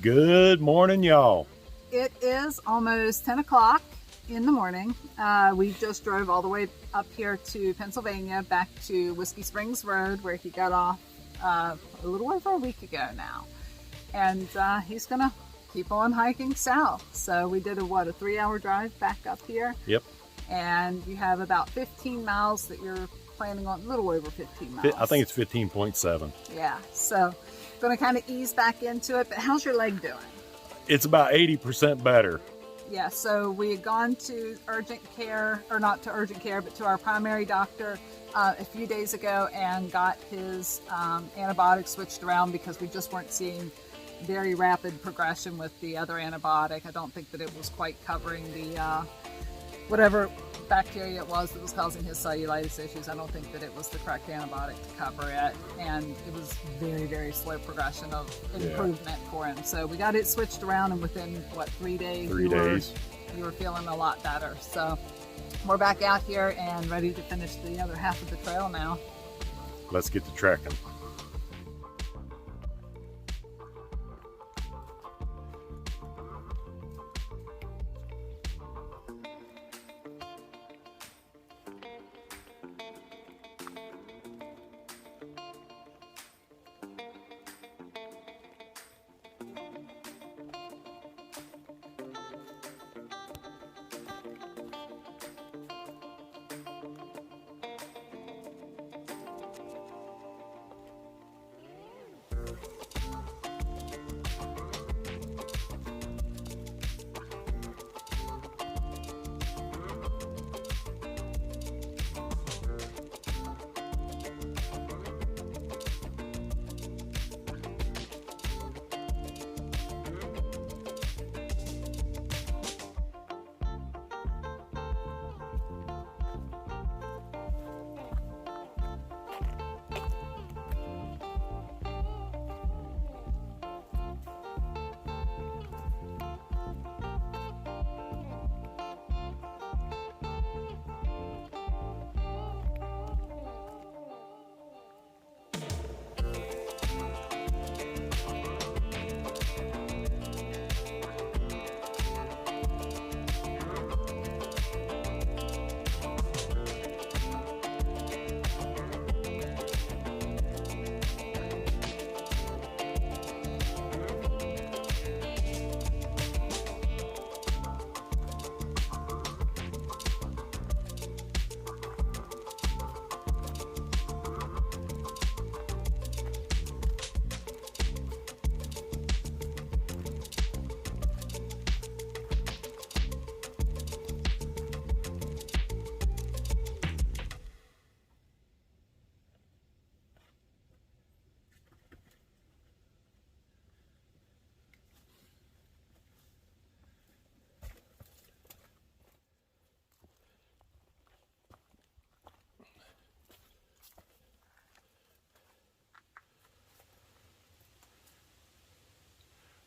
Good morning, y'all. It is almost 10 o'clock in the morning. We just drove all the way up here to Pennsylvania, back to Whiskey Springs Road, where he got off a little over a week ago now. And he's gonna keep on hiking south. So we did a 3-hour drive back up here. Yep. And you have about 15 miles that you're planning on, a little over 15 miles. I think it's 15.7. Yeah, so gonna kind of ease back into it. But how's your leg doing? It's about 80% better. Yeah, so we had gone to urgent care, or not to urgent care, but to our primary doctor a few days ago and got his antibiotics switched around because we just weren't seeing very rapid progression with the other antibiotic. I don't think that it was quite covering the whatever bacteria it was that was causing his cellulitis issues. I don't think that it was the correct antibiotic to cover it, and it was very, very slow progression of improvement for him. So we got it switched around, and within 3 days? 3 days. You were feeling a lot better. So we're back out here and ready to finish the other half of the trail now. Let's get to trekking.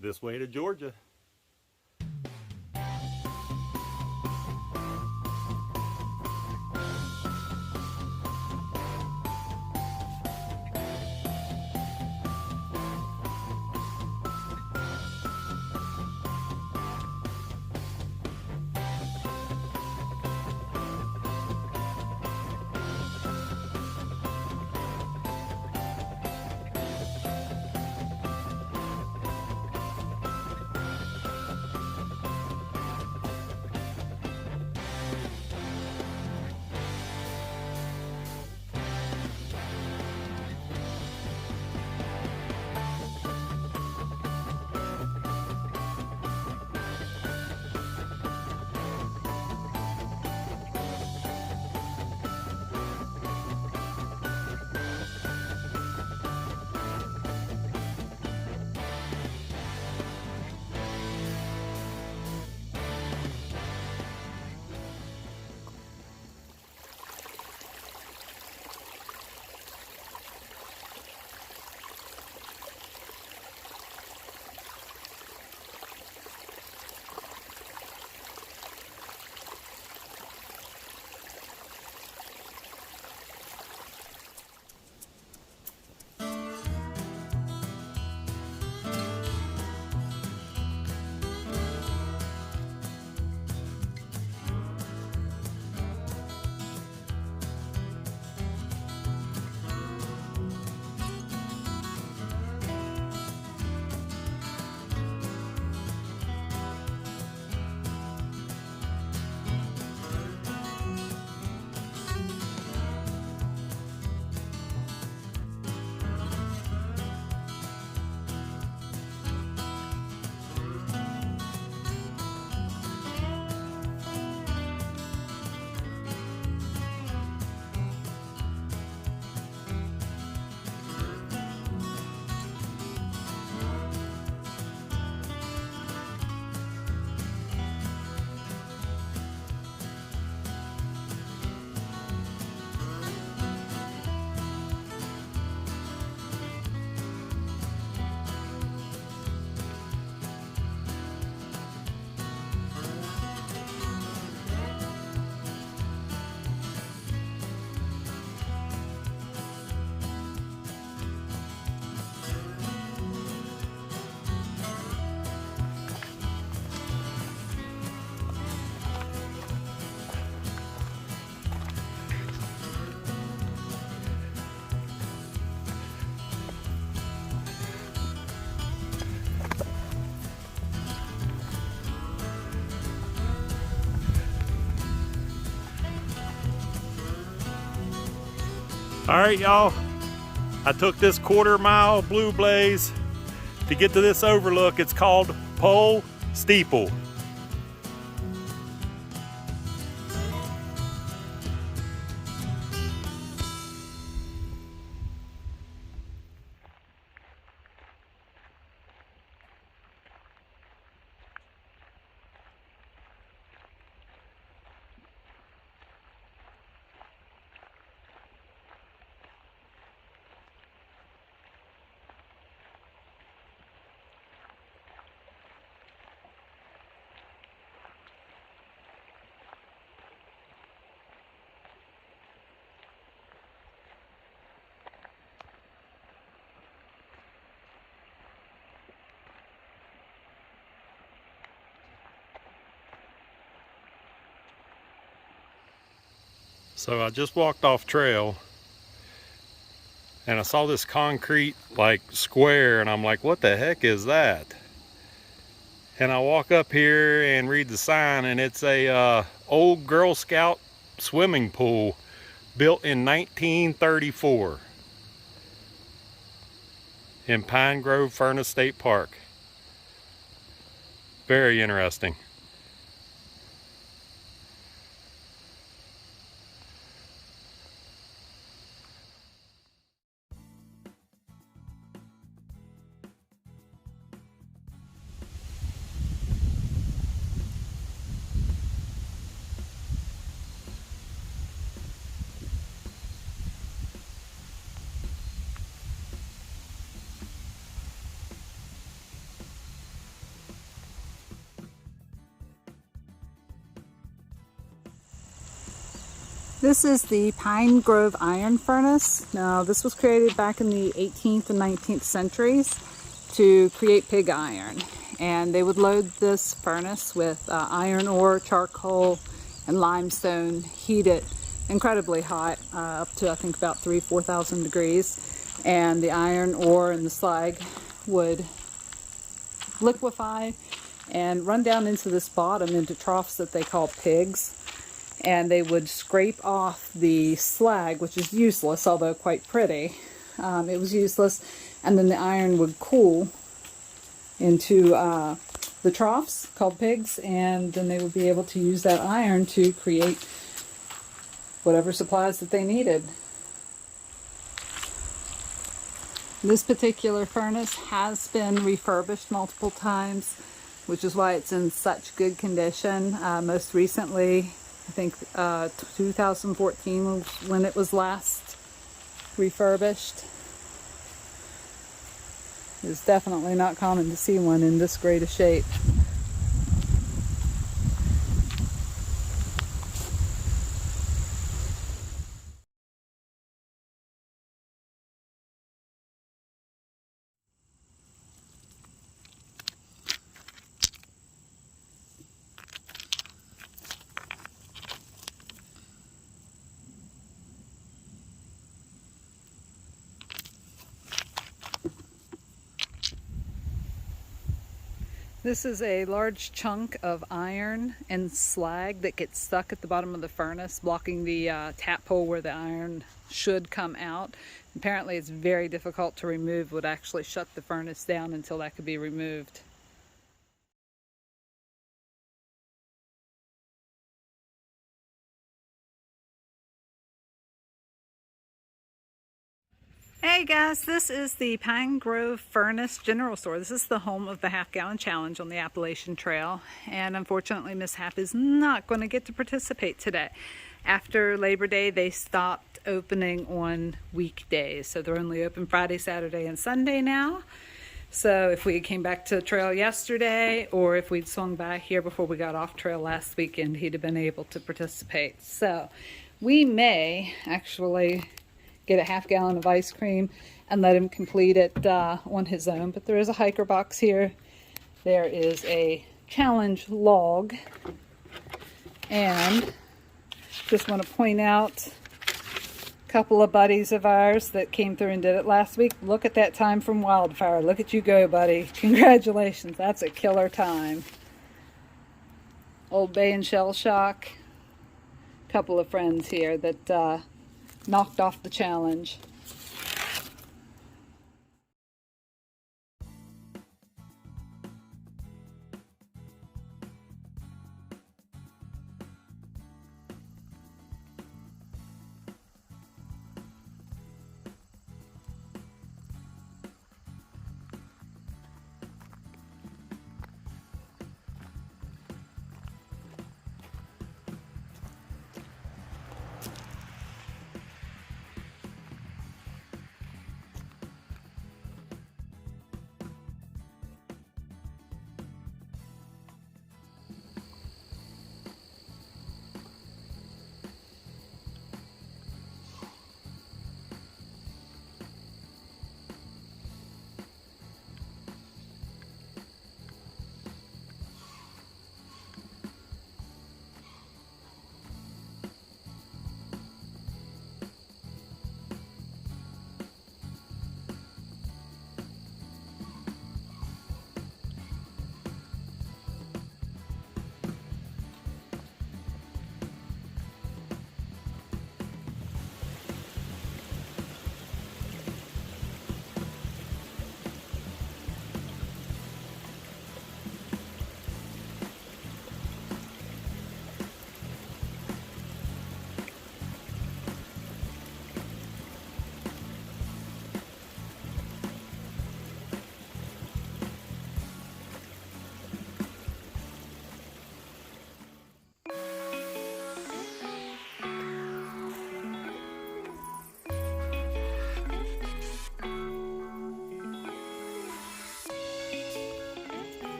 This way to Georgia. All right, y'all. I took this quarter-mile blue blaze to get to this overlook. It's called Pole Steeple. So I just walked off trail and I saw this concrete like square and I'm like, what the heck is that? And I walk up here and read the sign and it's a old Girl Scout swimming pool built in 1934 in Pine Grove Furnace State Park. Very interesting. This is the Pine Grove Iron Furnace. Now, this was created back in the 18th and 19th centuries to create pig iron. And they would load this furnace with iron ore, charcoal, and limestone, heat it incredibly hot, up to I think about 4,000 degrees. And the iron ore and the slag would liquefy and run down into this bottom into troughs that they call pigs. And they would scrape off the slag, which is useless, although quite pretty. It was useless. And then the iron would cool into the troughs called pigs, and then they would be able to use that iron to create whatever supplies that they needed. This particular furnace has been refurbished multiple times, which is why it's in such good condition. Most recently, I think 2014 was when it was last refurbished. It's definitely not common to see one in this great a shape. This is a large chunk of iron and slag that gets stuck at the bottom of the furnace, blocking the tap hole where the iron should come out. Apparently it's very difficult to remove, would actually shut the furnace down until that could be removed. Hey guys, this is the Pine Grove Furnace General Store. This is the home of the half-gallon challenge on the Appalachian Trail, and unfortunately Miss Hap is not going to get to participate today. After Labor Day, they stopped opening on weekdays, so they're only open Friday, Saturday, and Sunday now. So if we came back to the trail yesterday, or if we'd swung by here before we got off trail last weekend, he'd have been able to participate. So we may actually get a half-gallon of ice cream and let him complete it on his own. But there is a hiker box here. There is a challenge log. And just want to point out a couple of buddies of ours that came through and did it last week. Look at that time from Wildfire. Look at you go, buddy. Congratulations. That's a killer time. Old Bay and Shell Shock. A couple of friends here that knocked off the challenge.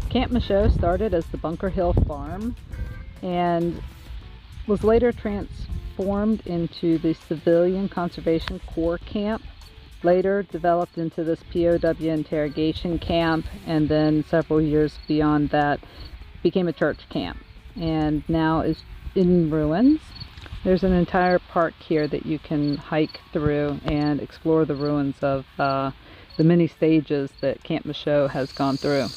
Camp Michaud started as the Bunker Hill Farm and was later transformed into the Civilian Conservation Corps camp, later developed into this POW interrogation camp, and then several years beyond that became a church camp and now is in ruins. There's an entire park here that you can hike through and explore the ruins of the many stages that Camp Michaud has gone through.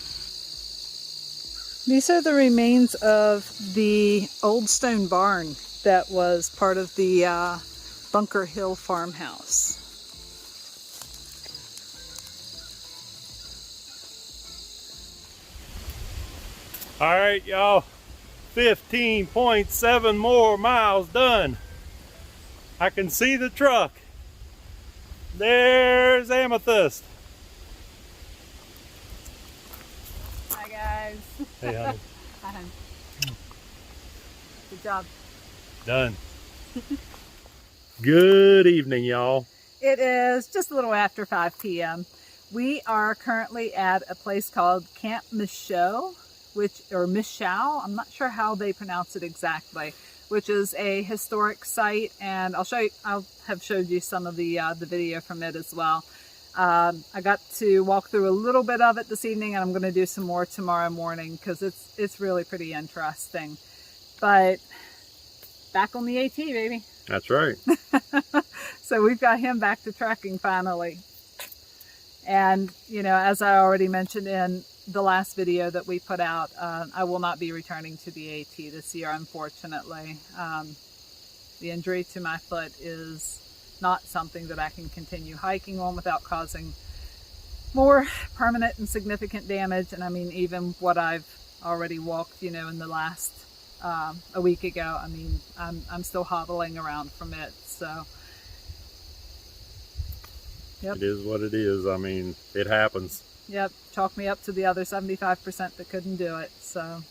These are the remains of the old stone barn that was part of the Bunker Hill farmhouse. All right, y'all, 15.7 more miles done. I can see the truck. There's Amethyst. Hi guys. Hey, honey. Hi, honey. Good job. Done. Good evening, y'all. It is just a little after 5 p.m. We are currently at a place called Camp Michaud, or Michau, I'm not sure how they pronounce it exactly, which is a historic site, and I'll have showed you some of the video from it as well. I got to walk through a little bit of it this evening, and I'm going to do some more tomorrow morning because it's really pretty interesting. But back on the AT, baby. That's right. So we've got him back to trekking finally. And, you know, as I already mentioned in the last video that we put out, I will not be returning to the AT this year, unfortunately. The injury to my foot is not something that I can continue hiking on without causing more permanent and significant damage. And I mean, even what I've already walked, you know, in the last a week ago, I mean, I'm still hobbling around from it. So yep. It is what it is. I mean, it happens. Yep. Chalk me up to the other 75% that couldn't do it. So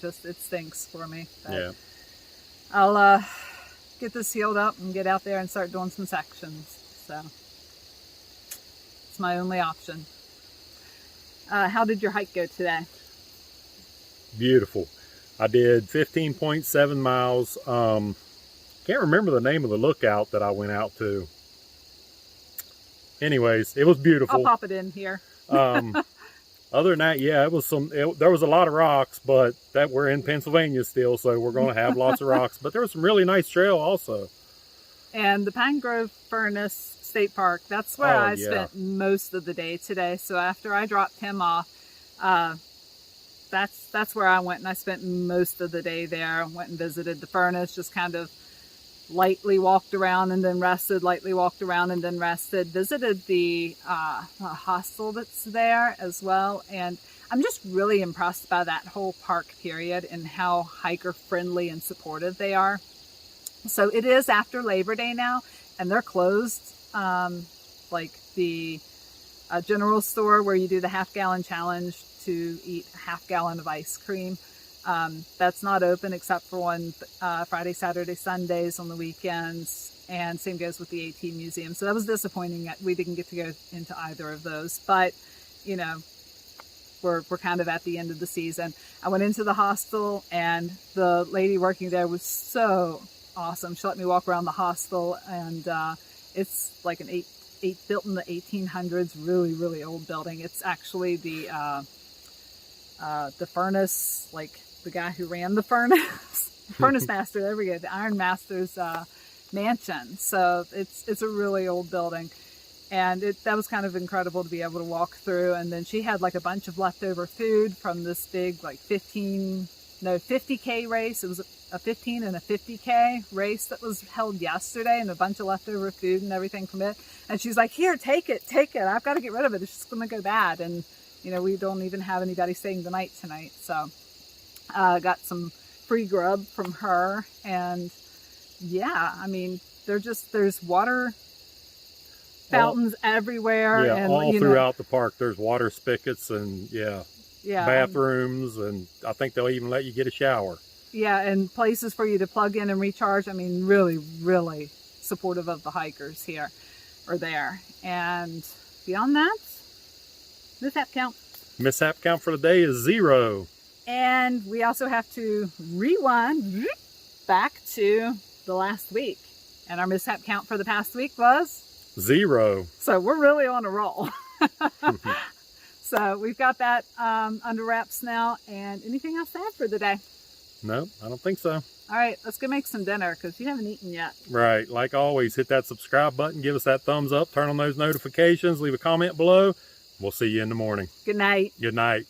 it stinks for me. But Yeah. I'll get this healed up and get out there and start doing some sections. So it's my only option. How did your hike go today? Beautiful. I did 15.7 miles. Can't remember the name of the lookout that I went out to. Anyways, it was beautiful. I'll pop it in here. Other than that, yeah, there was a lot of rocks, but that we're in Pennsylvania still, so we're going to have lots of rocks. But there was some really nice trail also. And the Pine Grove Furnace State Park, that's where I spent most of the day today. So after I dropped him off, that's where I went, and I spent most of the day there. Went and visited the furnace, just kind of lightly walked around and then rested, lightly walked around and then rested. Visited the hostel that's there as well. And I'm just really impressed by that whole park period and how hiker friendly and supportive they are. So it is after Labor Day now, and they're closed. Like the general store where you do the half-gallon challenge to eat a half-gallon of ice cream. That's not open except for on Friday, Saturday, Sundays on the weekends, and same goes with the AT Museum. So that was disappointing that we didn't get to go into either of those, but you know, we're kind of at the end of the season. I went into the hostel, and the lady working there was so awesome. She let me walk around the hostel, and it's like an built in the 1800s, really, really old building. It's actually the furnace, like the guy who ran the furnace, furnace master, there we go, the Iron Master's mansion. So it's a really old building, and that was kind of incredible to be able to walk through. And then she had like a bunch of leftover food from this big like 50K race. It was a 15 and a 50K race that was held yesterday, and a bunch of leftover food and everything from it. And she's like, here, take it. I've got to get rid of it. It's just going to go bad. And you know, we don't even have anybody staying the night tonight. So got some free grub from her. And yeah, I mean, there's water fountains everywhere. Yeah, and, all throughout the park. There's water spigots and bathrooms. And I think they'll even let you get a shower. Yeah, and places for you to plug in and recharge. I mean, really, really supportive of the hikers here or there. And beyond that, mishap count. Mishap count for the day is 0. And we also have to rewind back to the last week. And our mishap count for the past week was 0. So we're really on a roll. So we've got that under wraps now. And anything else to add for the day? No, I don't think so. All right, let's go make some dinner because you haven't eaten yet. Right. Like always, hit that subscribe button, give us that thumbs up, turn on those notifications, leave a comment below. We'll see you in the morning. Good night. Good night.